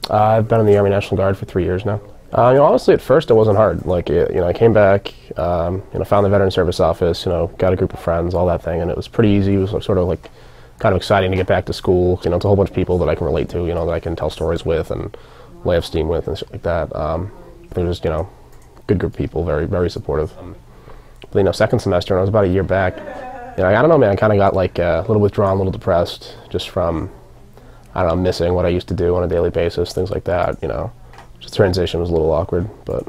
I've been in the Army National Guard for 3 years now. Honestly, at first it wasn't hard. Like, I came back, found the Veteran Service Office, got a group of friends, all that thing, and it was pretty easy. It was sort of like kind of exciting to get back to school. It's a whole bunch of people that I can relate to, that I can tell stories with and lay off steam with and shit like that. They're just, good group of people, very, very supportive. But, second semester, when I was about a year back, I don't know, man, I kind of got like a little withdrawn, a little depressed, just from, I don't know, missing what I used to do on a daily basis, things like that, Just transition was a little awkward, but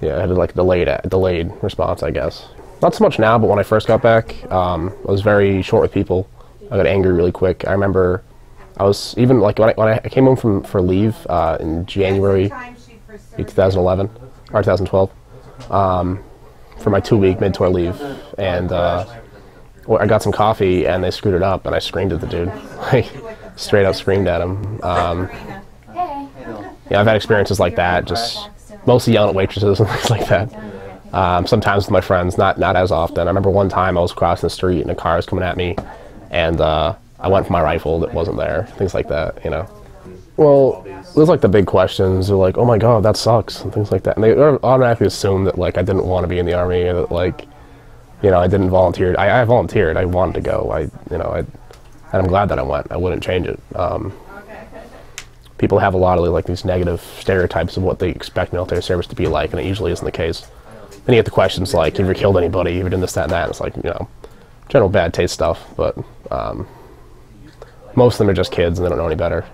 yeah, I had like a delayed response, I guess. Not so much now, but when I first got back, I was very short with people. I got angry really quick. I remember I was even like when I came home for leave in January 2011 or 2012 for my 2-week mid-tour leave, and I got some coffee and they screwed it up, and I screamed at the dude, like straight up screamed at him. Yeah, I've had experiences like that, just mostly yelling at waitresses and things like that. Sometimes with my friends, not as often. I remember one time I was crossing the street and a car was coming at me, and I went for my rifle that wasn't there, things like that, Well, there's like the big questions. They're like, oh my God, that sucks, and things like that. And they automatically assume that like I didn't want to be in the Army, or that like, I didn't volunteer. I volunteered. I wanted to go. And I'm glad that I went. I wouldn't change it. People have a lot of like these negative stereotypes of what they expect military service to be like, and it usually isn't the case. Then you get the questions like, have you ever killed anybody? Have you done this, that, and that? And it's like, general bad taste stuff, but most of them are just kids and they don't know any better.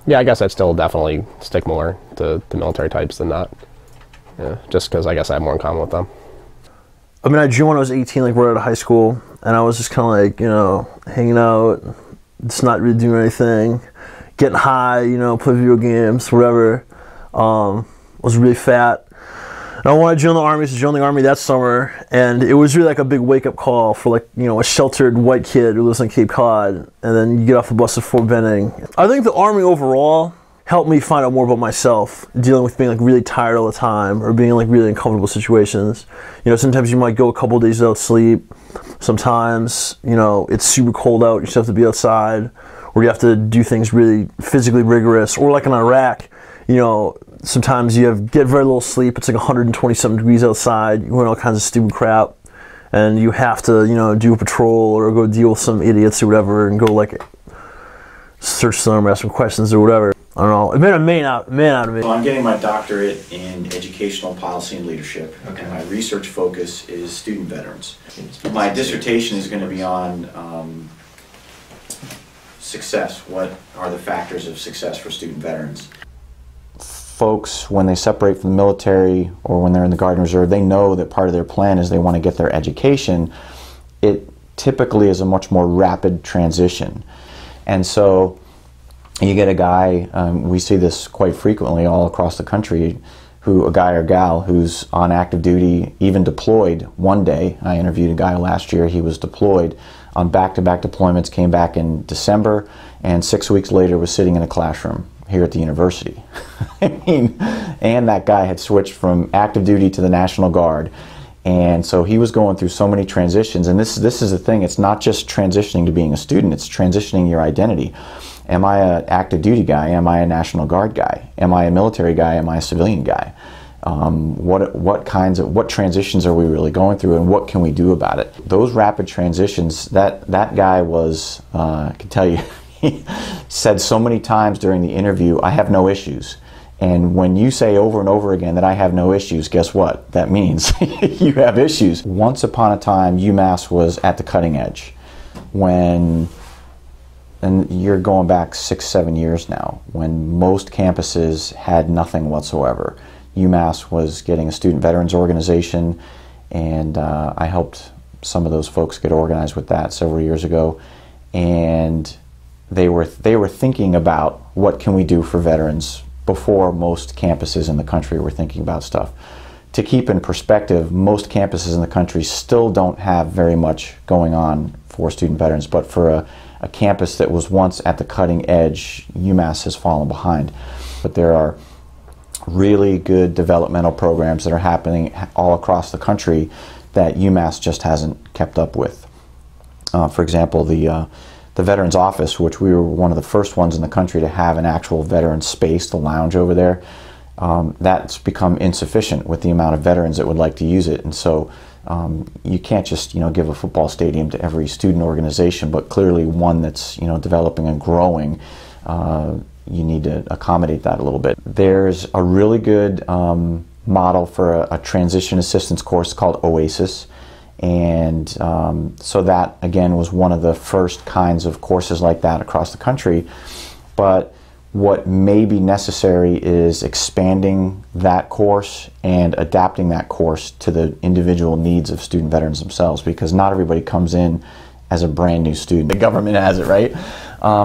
Yeah, I guess I'd still definitely stick more to military types than not. Yeah, just because I guess I have more in common with them. I mean, I joined when I was 18, like right out of high school, and I was just kind of like, hanging out, just not really doing anything, getting high, play video games, whatever. Was really fat. And I wanted to join the Army, so I joined the Army that summer, and it was really like a big wake-up call for like, a sheltered white kid who lives in Cape Cod, and then you get off the bus at Fort Benning. I think the Army overall helped me find out more about myself, dealing with being like really tired all the time, or being in like really uncomfortable situations. Sometimes you might go a couple of days without sleep. Sometimes, it's super cold out, you still have to be outside, or you have to do things really physically rigorous, or like in Iraq, sometimes you get very little sleep. It's like 120-something degrees outside. You're doing all kinds of stupid crap, and you have to, do a patrol or go deal with some idiots or whatever, and go like search them, ask some questions or whatever. I don't know. It made a man out of me. Well, I'm getting my doctorate in educational policy and leadership, and my research focus is student veterans. My dissertation is going to be on success. What are the factors of success for student veterans? Folks, when they separate from the military or when they're in the Guard and Reserve, they know that part of their plan is they want to get their education. It typically is a much more rapid transition. And so you get a guy, we see this quite frequently all across the country, a guy or gal who's on active duty, even deployed one day. I interviewed a guy last year, he was deployed on back-to-back deployments, came back in December, and 6 weeks later was sitting in a classroom here at the university. And that guy had switched from active duty to the National Guard. And so he was going through so many transitions. And this is the thing, it's not just transitioning to being a student, it's transitioning your identity. Am I an active duty guy? Am I a National Guard guy? Am I a military guy? Am I a civilian guy? What transitions are we really going through, and what can we do about it? Those rapid transitions, that guy was, I can tell you, he said so many times during the interview, I have no issues. And when you say over and over again that I have no issues, guess what? That means you have issues. Once upon a time, UMass was at the cutting edge. And you're going back 6-7 years now, when most campuses had nothing whatsoever. UMass was getting a student veterans organization, and I helped some of those folks get organized with that several years ago. And they were thinking about what can we do for veterans before most campuses in the country were thinking about stuff. To keep in perspective, most campuses in the country still don't have very much going on for student veterans, but for a campus that was once at the cutting edge, UMass has fallen behind. But there are really good developmental programs that are happening all across the country that UMass just hasn't kept up with. For example, the the Veterans Office, which we were one of the first ones in the country to have an actual veteran space, the lounge over there, that's become insufficient with the amount of veterans that would like to use it. And so you can't just give a football stadium to every student organization, but clearly one that's developing and growing, you need to accommodate that a little bit. There's a really good model for a transition assistance course called OASIS, and so that again was one of the first kinds of courses like that across the country. But what may be necessary is expanding that course and adapting that course to the individual needs of student veterans themselves, because not everybody comes in as a brand new student. The government has it, right?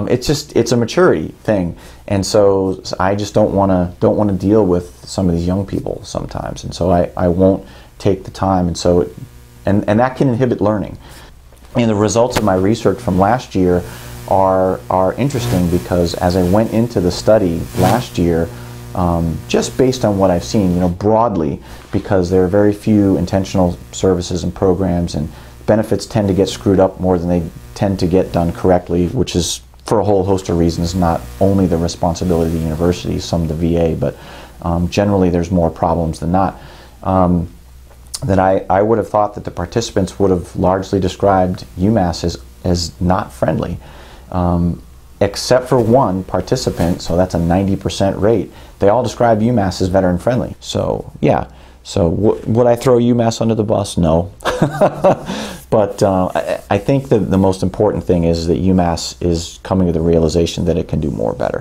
It's a maturity thing, and so I just don't want to deal with some of these young people sometimes, and so I won't take the time, and so and that can inhibit learning. And the results of my research from last year are interesting, because as I went into the study last year, just based on what I've seen, broadly, because there are very few intentional services and programs, and benefits tend to get screwed up more than they tend to get done correctly, which is for a whole host of reasons, not only the responsibility of the university, some of the VA, but generally there's more problems than not. That I would have thought that the participants would have largely described UMass as not friendly. Except for one participant, so that's a 90% rate. They all describe UMass as veteran friendly. So yeah, so would I throw UMass under the bus? No. But I think that the most important thing is that UMass is coming to the realization that it can do more better.